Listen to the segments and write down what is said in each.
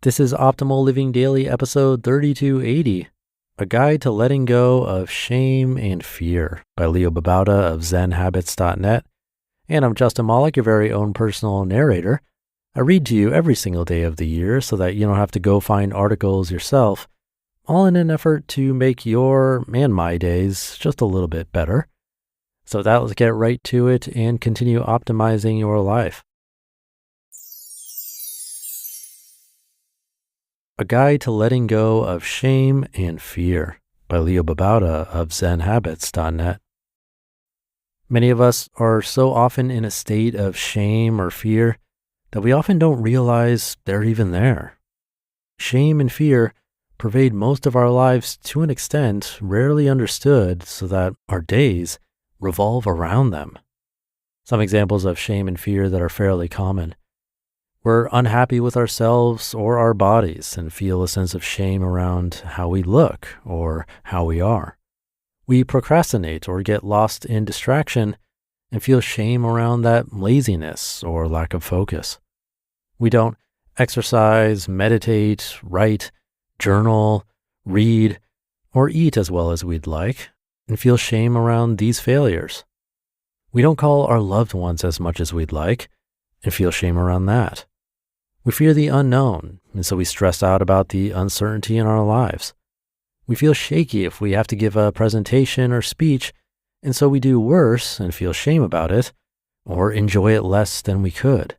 This is Optimal Living Daily, episode 3280, A Guide to Letting Go of Shame and Fear by Babauta of zenhabits.net. And I'm Justin Malik, your very own personal narrator. I read to you every single day of the year so that you don't have to go find articles yourself, all in an effort to make your and my days just a little bit better. So with that, let's get right to it and continue optimizing your life. A Guide to Letting Go of Shame and Fear by Babauta of zenhabits.net. Many of us are so often in a state of shame or fear that we often don't realize they're even there. Shame and fear pervade most of our lives to an extent rarely understood, so that our days revolve around them. Some examples of shame and fear that are fairly common. We're unhappy with ourselves or our bodies and feel a sense of shame around how we look or how we are. We procrastinate or get lost in distraction and feel shame around that laziness or lack of focus. We don't exercise, meditate, write, journal, read, or eat as well as we'd like and feel shame around these failures. We don't call our loved ones as much as we'd like and feel shame around that. We fear the unknown, and so we stress out about the uncertainty in our lives. We feel shaky if we have to give a presentation or speech, and so we do worse and feel shame about it, or enjoy it less than we could.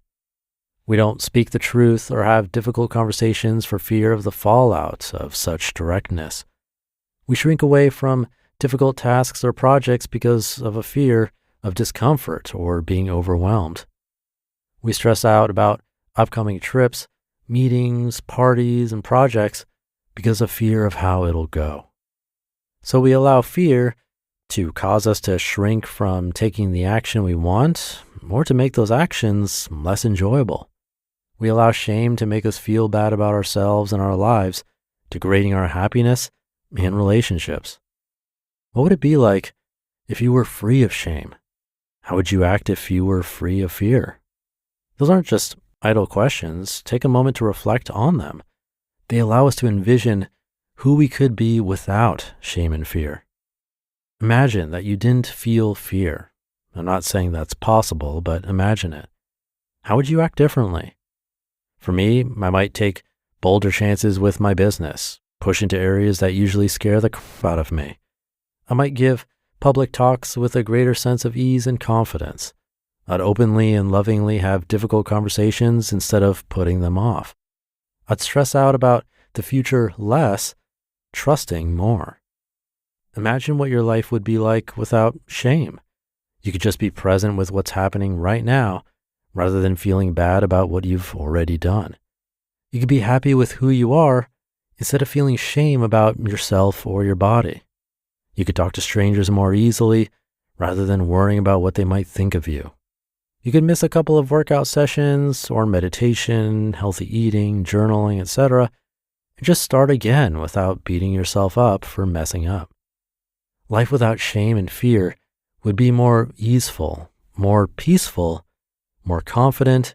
We don't speak the truth or have difficult conversations for fear of the fallout of such directness. We shrink away from difficult tasks or projects because of a fear of discomfort or being overwhelmed. We stress out about upcoming trips, meetings, parties, and projects because of fear of how it'll go. So we allow fear to cause us to shrink from taking the action we want or to make those actions less enjoyable. We allow shame to make us feel bad about ourselves and our lives, degrading our happiness and relationships. What would it be like if you were free of shame? How would you act if you were free of fear? Those aren't just idle questions. Take a moment to reflect on them. They allow us to envision who we could be without shame and fear. Imagine that you didn't feel fear. I'm not saying that's possible, but imagine it. How would you act differently? For me, I might take bolder chances with my business, push into areas that usually scare the crap out of me. I might give public talks with a greater sense of ease and confidence. I'd openly and lovingly have difficult conversations instead of putting them off. I'd stress out about the future less, trusting more. Imagine what your life would be like without shame. You could just be present with what's happening right now rather than feeling bad about what you've already done. You could be happy with who you are instead of feeling shame about yourself or your body. You could talk to strangers more easily rather than worrying about what they might think of you. You could miss a couple of workout sessions or meditation, healthy eating, journaling, etc., and just start again without beating yourself up for messing up. Life without shame and fear would be more easeful, more peaceful, more confident,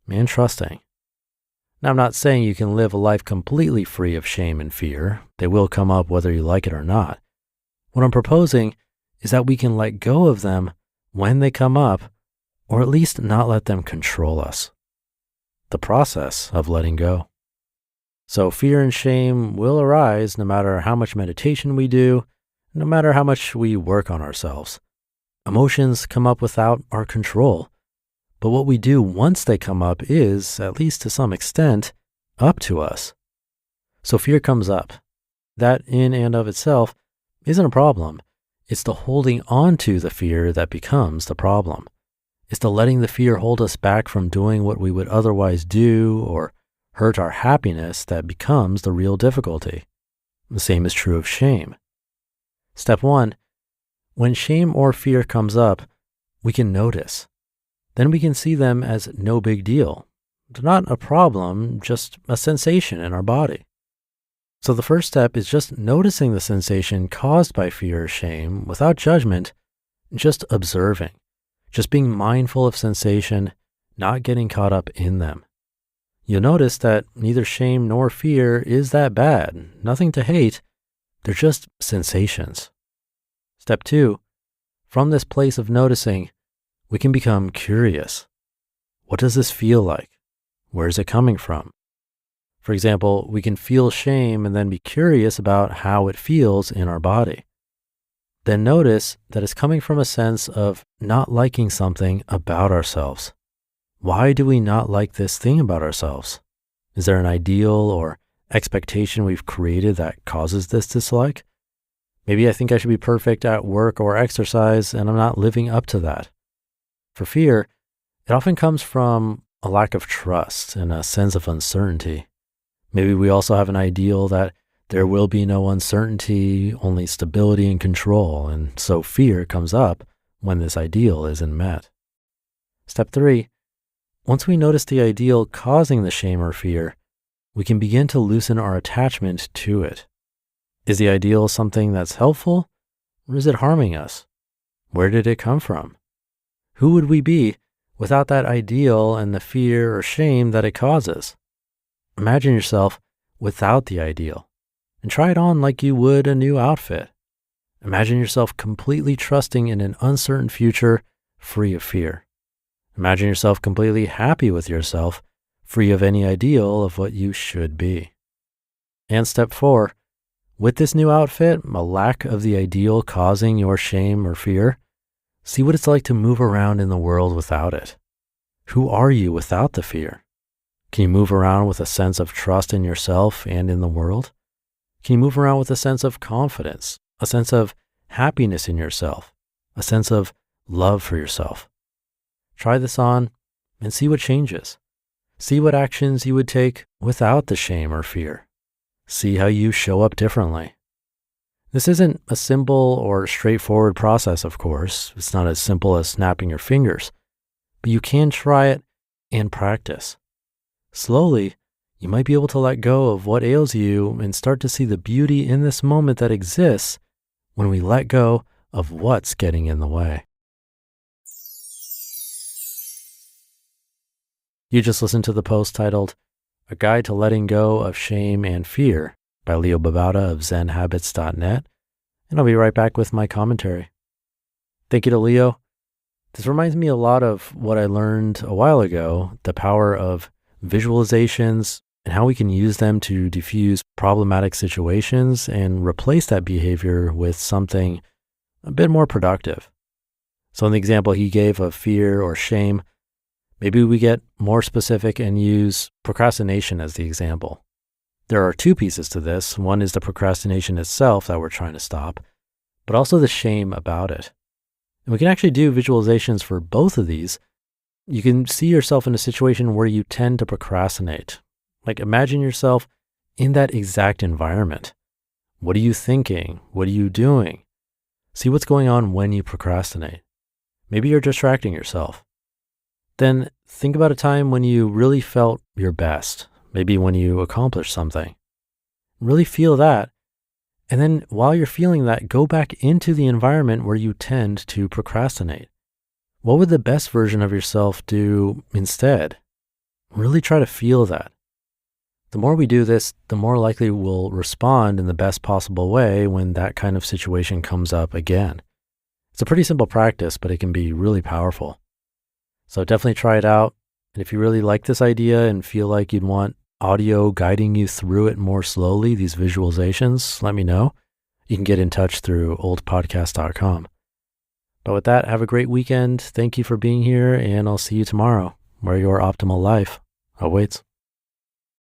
and trusting. Now, I'm not saying you can live a life completely free of shame and fear. They will come up whether you like it or not. What I'm proposing is that we can let go of them when they come up, or at least not let them control us. The process of letting go. So fear and shame will arise no matter how much meditation we do, no matter how much we work on ourselves. Emotions come up without our control. But what we do once they come up is, at least to some extent, up to us. So fear comes up. That in and of itself isn't a problem. It's the holding on to the fear that becomes the problem. It's the letting the fear hold us back from doing what we would otherwise do or hurt our happiness that becomes the real difficulty. The same is true of shame. Step 1, when shame or fear comes up, we can notice. Then we can see them as no big deal. They're not a problem, just a sensation in our body. So the first step is just noticing the sensation caused by fear or shame without judgment, just observing. Just being mindful of sensation, not getting caught up in them. you'll notice that neither shame nor fear is that bad. Nothing to hate. They're just sensations. Step 2, from this place of noticing, we can become curious. What does this feel like? Where is it coming from? For example, we can feel shame and then be curious about how it feels in our body. Then notice that it's coming from a sense of not liking something about ourselves. Why do we not like this thing about ourselves? Is there an ideal or expectation we've created that causes this dislike? Maybe I think I should be perfect at work or exercise, and I'm not living up to that. For fear, it often comes from a lack of trust and a sense of uncertainty. Maybe we also have an ideal that there will be no uncertainty, only stability and control, and so fear comes up when this ideal isn't met. Step 3, once we notice the ideal causing the shame or fear, we can begin to loosen our attachment to it. Is the ideal something that's helpful, or is it harming us? Where did it come from? Who would we be without that ideal and the fear or shame that it causes? Imagine yourself without the ideal and try it on like you would a new outfit. Imagine yourself completely trusting in an uncertain future, free of fear. Imagine yourself completely happy with yourself, free of any ideal of what you should be. And step 4, with this new outfit, a lack of the ideal causing your shame or fear, see what it's like to move around in the world without it. Who are you without the fear? Can you move around with a sense of trust in yourself and in the world? Can you move around with a sense of confidence, a sense of happiness in yourself, a sense of love for yourself? Try this on and see what changes. See what actions you would take without the shame or fear. See how you show up differently. This isn't a simple or straightforward process, of course. It's not as simple as snapping your fingers, but you can try it and practice. Slowly, you might be able to let go of what ails you and start to see the beauty in this moment that exists when we let go of what's getting in the way. You just listened to the post titled, A Guide to Letting Go of Shame and Fear by Leo Babauta of zenhabits.net, and I'll be right back with my commentary. Thank you to Leo. This reminds me a lot of what I learned a while ago, the power of visualizations and how we can use them to diffuse problematic situations and replace that behavior with something a bit more productive. So in the example he gave of fear or shame, maybe we get more specific and use procrastination as the example. There are 2 pieces to this. One is the procrastination itself that we're trying to stop, but also the shame about it. And we can actually do visualizations for both of these. You can see yourself in a situation where you tend to procrastinate. Like imagine yourself in that exact environment. What are you thinking? What are you doing? See what's going on when you procrastinate. Maybe you're distracting yourself. Then think about a time when you really felt your best, maybe when you accomplished something. Really feel that. And then while you're feeling that, go back into the environment where you tend to procrastinate. What would the best version of yourself do instead? Really try to feel that. The more we do this, the more likely we'll respond in the best possible way when that kind of situation comes up again. It's a pretty simple practice, but it can be really powerful. So definitely try it out. And if you really like this idea and feel like you'd want audio guiding you through it more slowly, these visualizations, let me know. You can get in touch through oldpodcast.com. But with that, have a great weekend. Thank you for being here, and I'll see you tomorrow, where your optimal life awaits.